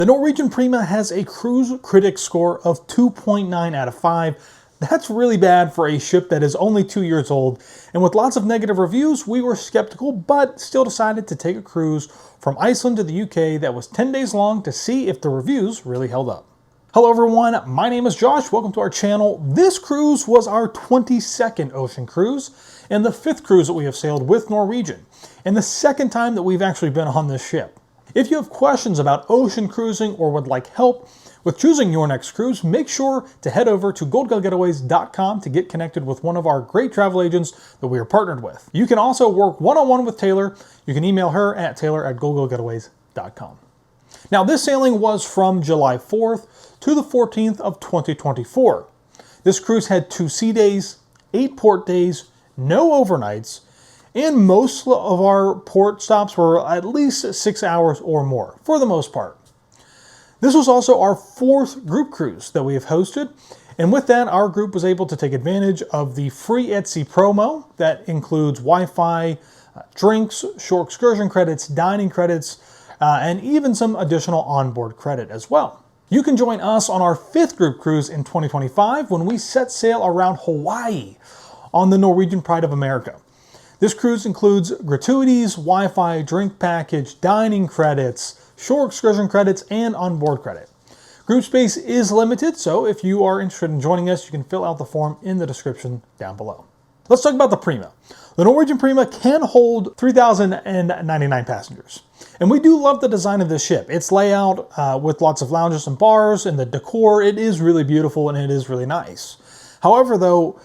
The Norwegian Prima has a Cruise Critic score of 2.9 out of 5. That's really bad for a ship that is only 2 years old, and with lots of negative reviews, we were skeptical, but still decided to take a cruise from Iceland to the UK that was 10 days long to see if the reviews really held up. Hello everyone, my name is Josh, welcome to our channel. This cruise was our 22nd ocean cruise, and the 5th cruise that we have sailed with Norwegian, and the second time that we've actually been on this ship. If you have questions about ocean cruising or would like help with choosing your next cruise, make sure to head over to goldgallgetaways.com to get connected with one of our great travel agents that we are partnered with. You can also work one-on-one with Taylor. You can email her at taylor@goldgallgetaways.com. Now this sailing was from July 4th to the 14th of 2024. This cruise had 2 sea days, 8 port days, no overnights, and most of our port stops were at least 6 hours or more, for the most part. This was also our 4th group cruise that we have hosted, and with that, our group was able to take advantage of the free at sea promo that includes Wi-Fi, drinks, shore excursion credits, dining credits, and even some additional onboard credit as well. You can join us on our 5th group cruise in 2025 when we set sail around Hawaii on the Norwegian Pride of America. This cruise includes gratuities, Wi-Fi, drink package, dining credits, shore excursion credits, and onboard credit. Group space is limited, so if you are interested in joining us, you can fill out the form in the description down below. Let's talk about the Prima. The Norwegian Prima can hold 3,099 passengers. And we do love the design of this ship. Its layout with lots of lounges and bars, and the decor, it is really beautiful and it is really nice. However though,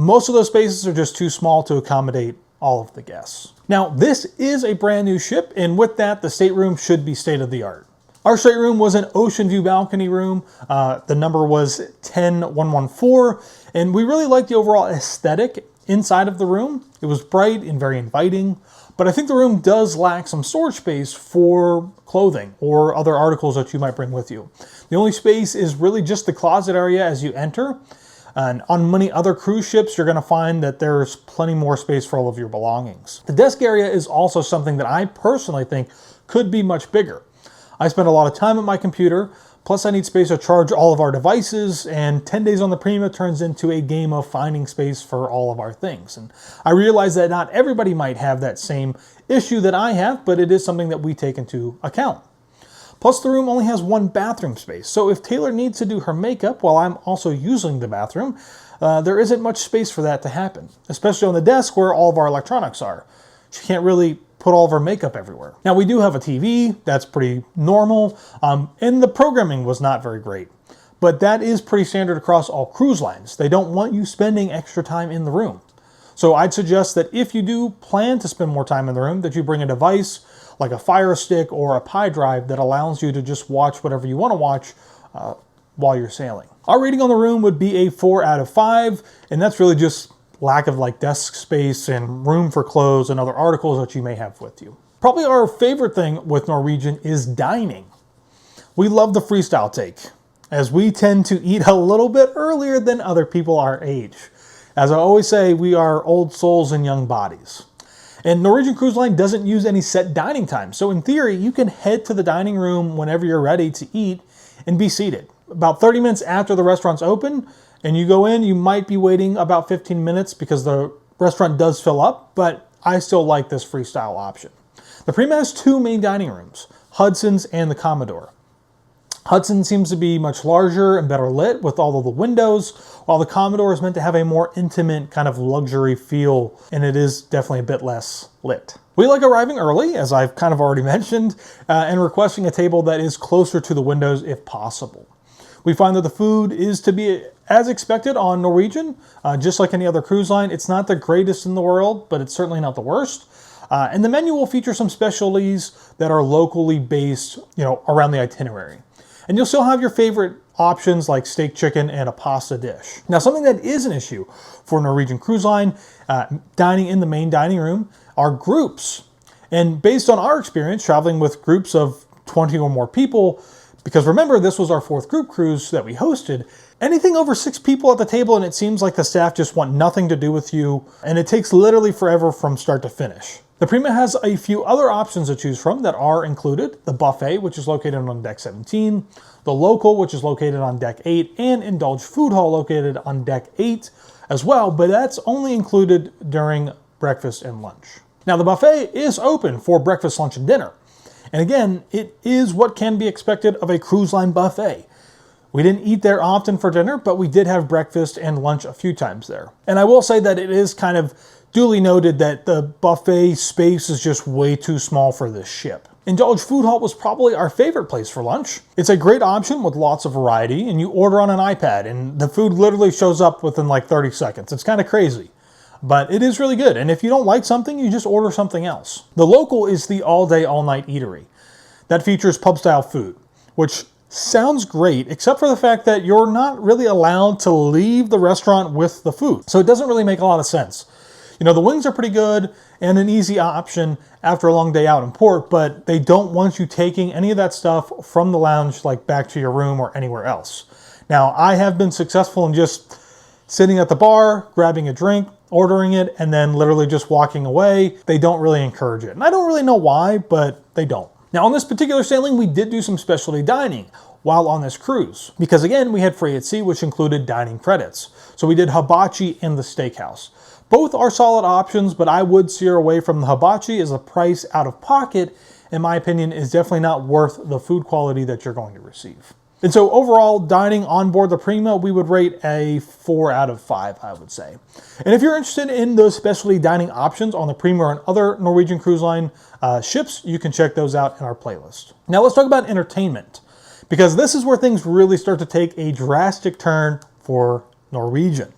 most of those spaces are just too small to accommodate all of the guests. Now, this is a brand new ship, and with that, the stateroom should be state of the art. Our stateroom was an ocean view balcony room. The number was 10114, and we really liked the overall aesthetic inside of the room. It was bright and very inviting, but I think the room does lack some storage space for clothing or other articles that you might bring with you. The only space is really just the closet area as you enter. And on many other cruise ships, you're going to find that there's plenty more space for all of your belongings. The desk area is also something that I personally think could be much bigger. I spend a lot of time at my computer, plus I need space to charge all of our devices, and 10 days on the Prima turns into a game of finding space for all of our things. And I realize that not everybody might have that same issue that I have, but it is something that we take into account. Plus, the room only has 1 bathroom space, so if Taylor needs to do her makeup while I'm also using the bathroom, there isn't much space for that to happen, especially on the desk where all of our electronics are. She can't really put all of her makeup everywhere. Now, we do have a TV, that's pretty normal, and the programming was not very great, but that is pretty standard across all cruise lines. They don't want you spending extra time in the room. So I'd suggest that if you do plan to spend more time in the room, that you bring a device like a Fire Stick or a Pi drive that allows you to just watch whatever you want to watch while you're sailing. Our rating on the room would be a 4 out of 5, and that's really just lack of like desk space and room for clothes and other articles that you may have with you. Probably our favorite thing with Norwegian is dining. We love the freestyle take, as we tend to eat a little bit earlier than other people our age. As I always say, we are old souls in young bodies. And Norwegian Cruise Line doesn't use any set dining time, so in theory, you can head to the dining room whenever you're ready to eat and be seated. About 30 minutes after the restaurant's open and you go in, you might be waiting about 15 minutes because the restaurant does fill up, but I still like this freestyle option. The Prima has 2 main dining rooms, Hudson's and the Commodore. Hudson seems to be much larger and better lit with all of the windows, while the Commodore is meant to have a more intimate kind of luxury feel, and it is definitely a bit less lit. We like arriving early, as I've kind of already mentioned, and requesting a table that is closer to the windows if possible. We find that the food is to be as expected on Norwegian, just like any other cruise line. It's not the greatest in the world, but it's certainly not the worst. And the menu will feature some specialties that are locally based, around the itinerary. And you'll still have your favorite options like steak chicken and a pasta dish. Now, something that is an issue for Norwegian Cruise Line dining in the main dining room are groups. And based on our experience traveling with groups of 20 or more people, because remember, this was our 4th group cruise that we hosted, anything over 6 people at the table and it seems like the staff just want nothing to do with you, and it takes literally forever from start to finish. The Prima has a few other options to choose from that are included: the buffet, which is located on deck 17, the local, which is located on deck 8, and indulge food hall located on deck 8 as well, but that's only included during breakfast and lunch. Now, the buffet is open for breakfast, lunch, and dinner. And again, it is what can be expected of a cruise line buffet. We didn't eat there often for dinner, but we did have breakfast and lunch a few times there. And I will say that it is kind of duly noted that the buffet space is just way too small for this ship. Indulge Food Hall was probably our favorite place for lunch. It's a great option with lots of variety, and you order on an iPad, and the food literally shows up within like 30 seconds. It's kind of crazy, but it is really good. And if you don't like something, you just order something else. The local is the all-day, all-night eatery. That features pub-style food, which sounds great, except for the fact that you're not really allowed to leave the restaurant with the food. So it doesn't really make a lot of sense. You know, the wings are pretty good and an easy option after a long day out in port, but they don't want you taking any of that stuff from the lounge, like back to your room or anywhere else. Now, I have been successful in just sitting at the bar, grabbing a drink, ordering it, and then literally just walking away. They don't really encourage it. And I don't really know why, but they don't. Now, on this particular sailing, we did do some specialty dining while on this cruise, because again, we had free at sea, which included dining credits. So we did hibachi and the steakhouse. Both are solid options, but I would steer away from the hibachi, as the price out of pocket, in my opinion, is definitely not worth the food quality that you're going to receive. And so overall, dining on board the Prima, we would rate a 4 out of 5, I would say. And if you're interested in those specialty dining options on the Prima and other Norwegian Cruise Line ships, you can check those out in our playlist. Now let's talk about entertainment, because this is where things really start to take a drastic turn for Norwegian.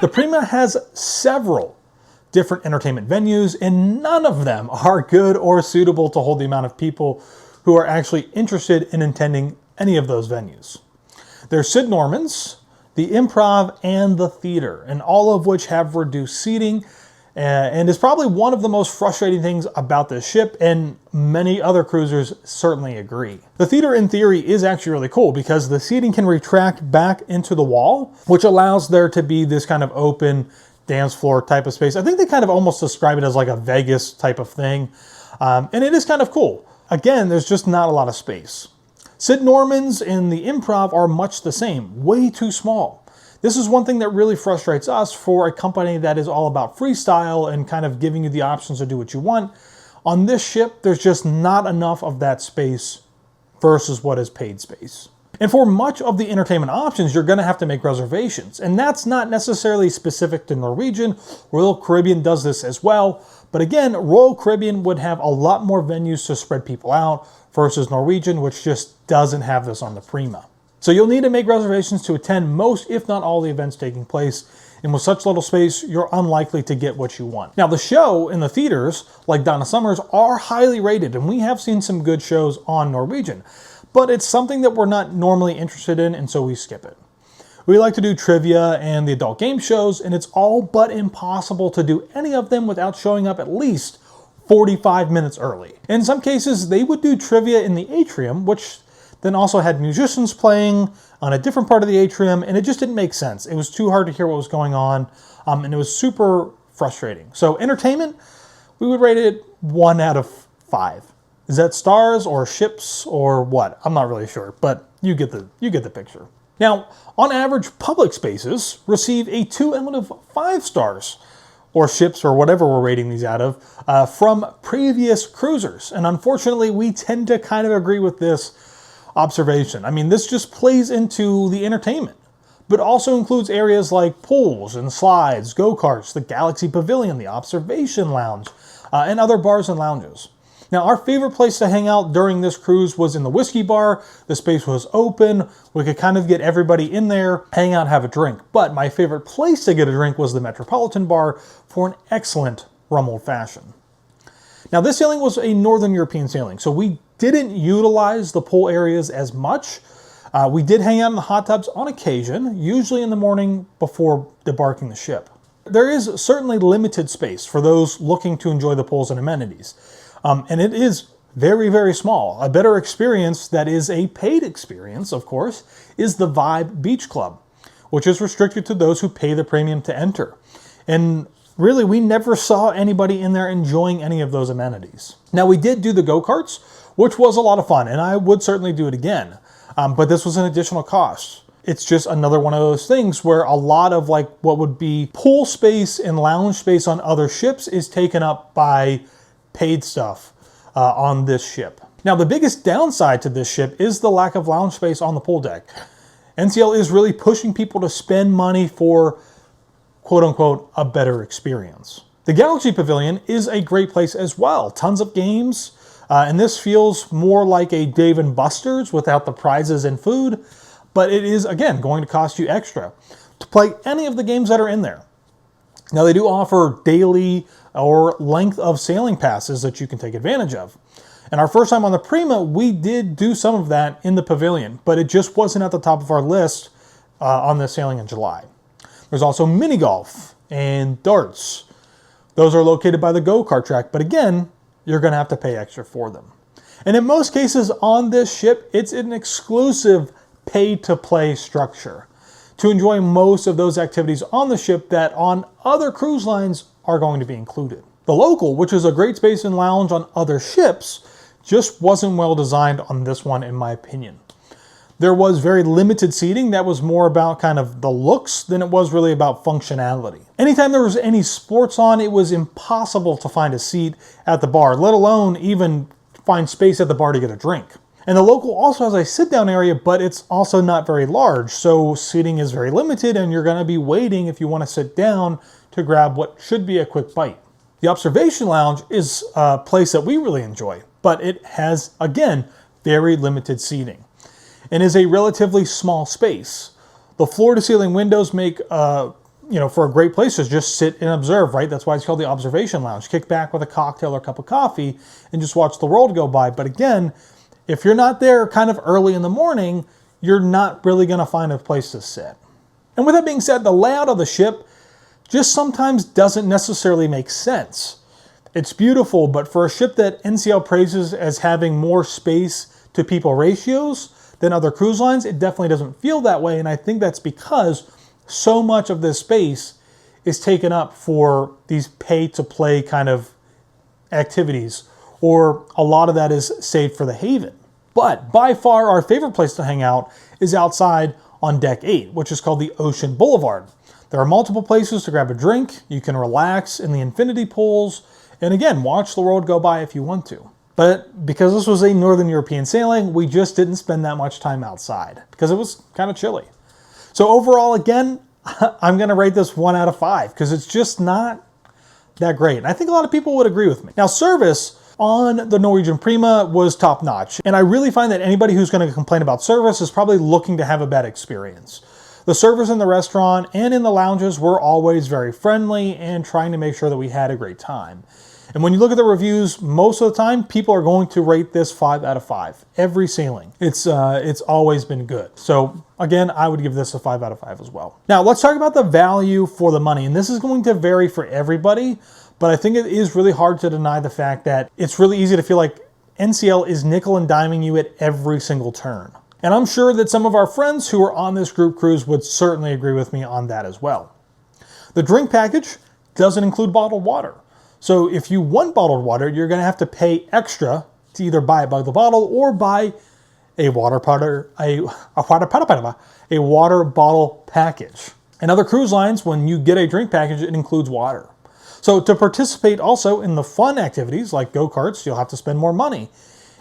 The Prima has several different entertainment venues, and none of them are good or suitable to hold the amount of people who are actually interested in attending any of those venues. There's Sid Norman's, the Improv, and the Theater, and all of which have reduced seating, and is probably one of the most frustrating things about this ship, and many other cruisers certainly agree. The Theater, in theory, is actually really cool because the seating can retract back into the wall, which allows there to be this kind of open dance floor type of space. I think they kind of almost describe it as like a Vegas type of thing, and it is kind of cool. Again, there's just not a lot of space. Sid Norman's and the Improv are much the same, way too small. This is one thing that really frustrates us for a company that is all about freestyle and kind of giving you the options to do what you want. On this ship, there's just not enough of that space versus what is paid space. And for much of the entertainment options, you're going to have to make reservations. And that's not necessarily specific to Norwegian. Royal Caribbean does this as well. But again, Royal Caribbean would have a lot more venues to spread people out versus Norwegian, which just doesn't have this on the Prima. So you'll need to make reservations to attend most, if not all, the events taking place. And with such little space, you're unlikely to get what you want. Now, the show in the theaters, like Donna Summer's, are highly rated, and we have seen some good shows on Norwegian. But it's something that we're not normally interested in, and so we skip it. We like to do trivia and the adult game shows, and it's all but impossible to do any of them without showing up at least 45 minutes early. In some cases, they would do trivia in the atrium, which then also had musicians playing on a different part of the atrium, and it just didn't make sense. It was too hard to hear what was going on, and it was super frustrating. So entertainment, we would rate it 1 out of 5. Is that stars or ships or what? I'm not really sure, but you get the picture. Now, on average, public spaces receive a 2 out of 5 stars, or ships, or whatever we're rating these out of, from previous cruisers. And unfortunately, we tend to kind of agree with this observation. I mean, this just plays into the entertainment, but also includes areas like pools and slides, go-karts, the Galaxy Pavilion, the Observation Lounge, and other bars and lounges. Now, our favorite place to hang out during this cruise was in the whiskey bar. The space was open. We could kind of get everybody in there, hang out, have a drink. But my favorite place to get a drink was the Metropolitan Bar for an excellent rum old fashioned. Now, this sailing was a Northern European sailing, so we didn't utilize the pool areas as much. We did hang out in the hot tubs on occasion, usually in the morning before debarking the ship. There is certainly limited space for those looking to enjoy the pools and amenities. And it is very, very small. A better experience that is a paid experience, of course, is the Vibe Beach Club, which is restricted to those who pay the premium to enter. And really, we never saw anybody in there enjoying any of those amenities. Now, we did do the go-karts, which was a lot of fun, and I would certainly do it again. But this was an additional cost. It's just another one of those things where a lot of like what would be pool space and lounge space on other ships is taken up by paid stuff on this ship. Now, the biggest downside to this ship is the lack of lounge space on the pool deck. NCL is really pushing people to spend money for quote unquote a better experience. The Galaxy Pavilion is a great place as well. Tons of games, and this feels more like a Dave & Buster's without the prizes and food, but it is, again, going to cost you extra to play any of the games that are in there. Now, they do offer daily or length of sailing passes that you can take advantage of. And our first time on the Prima, we did do some of that in the Pavilion, but it just wasn't at the top of our list on the sailing in July. There's also mini golf and darts. Those are located by the go-kart track, but again, you're going to have to pay extra for them. And in most cases on this ship, it's an exclusive pay-to-play structure to enjoy most of those activities on the ship that on other cruise lines are going to be included. The Local, which is a great space and lounge on other ships, just wasn't well designed on this one, in my opinion. There was very limited seating that was more about kind of the looks than it was really about functionality. Anytime there was any sports on, it was impossible to find a seat at the bar, let alone even find space at the bar to get a drink. And the Local also has a sit-down area, but it's also not very large, so seating is very limited, and you're going to be waiting if you want to sit down to grab what should be a quick bite. The Observation Lounge is a place that we really enjoy, but it has, again, very limited seating and is a relatively small space. The floor-to-ceiling windows make, for a great place to just sit and observe, right? That's why it's called the Observation Lounge. Kick back with a cocktail or a cup of coffee and just watch the world go by. But again, if you're not there kind of early in the morning, you're not really going to find a place to sit. And with that being said, the layout of the ship just sometimes doesn't necessarily make sense. It's beautiful, but for a ship that NCL praises as having more space to people ratios than other cruise lines, it definitely doesn't feel that way. And I think that's because so much of this space is taken up for these pay-to-play kind of activities, or a lot of that is saved for the Haven. But by far our favorite place to hang out is outside on Deck 8, which is called the Ocean Boulevard. There are multiple places to grab a drink, you can relax in the infinity pools, and again, watch the world go by if you want to. But because this was a Northern European sailing, we just didn't spend that much time outside because it was kind of chilly. So overall, again, I'm going to rate this 1 out of 5 because it's just not that great. And I think a lot of people would agree with me. Now, service on the Norwegian Prima was top notch. And I really find that anybody who's going to complain about service is probably looking to have a bad experience. The servers in the restaurant and in the lounges were always very friendly and trying to make sure that we had a great time. And when you look at the reviews, most of the time, people are going to rate this 5 out of 5. Every sailing. It's always been good. So again, I would give this a 5 out of 5 as well. Now, let's talk about the value for the money. And this is going to vary for everybody, but I think it is really hard to deny the fact that it's really easy to feel like NCL is nickel and diming you at every single turn. And I'm sure that some of our friends who are on this group cruise would certainly agree with me on that as well. The drink package doesn't include bottled water. So if you want bottled water, you're going to have to pay extra to either buy it by the bottle or buy a water bottle package. And other cruise lines, when you get a drink package, it includes water. So to participate also in the fun activities like go-karts, you'll have to spend more money.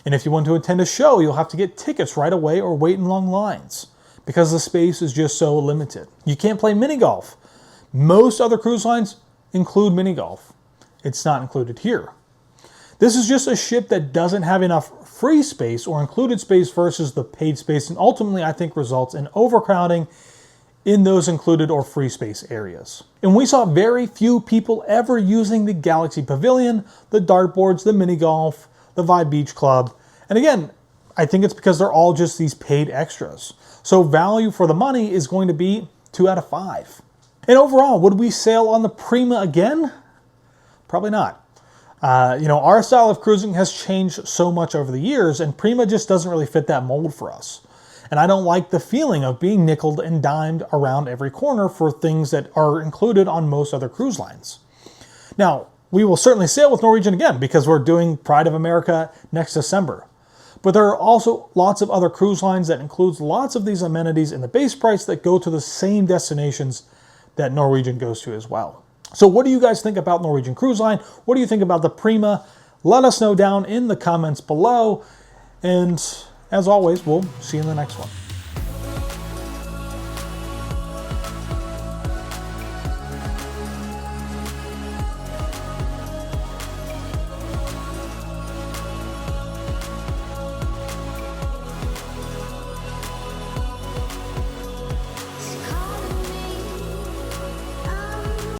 And if you want to attend a show, you'll have to get tickets right away or wait in long lines because the space is just so limited. You can't play mini golf. Most other cruise lines include mini golf. It's not included here. This is just a ship that doesn't have enough free space or included space versus the paid space, and ultimately I think results in overcrowding in those included or free space areas. And we saw very few people ever using the Galaxy Pavilion, the dartboards, the mini golf, the Vibe Beach Club. And again, I think it's because they're all just these paid extras. So value for the money is going to be 2 out of 5. And overall, would we sail on the Prima again? Probably not. Our style of cruising has changed so much over the years, and Prima just doesn't really fit that mold for us. And I don't like the feeling of being nickeled and dimed around every corner for things that are included on most other cruise lines. Now, we will certainly sail with Norwegian again because we're doing Pride of America next December. But there are also lots of other cruise lines that includes lots of these amenities in the base price that go to the same destinations that Norwegian goes to as well. So what do you guys think about Norwegian Cruise Line? What do you think about the Prima? Let us know down in the comments below. And as always, we'll see you in the next one.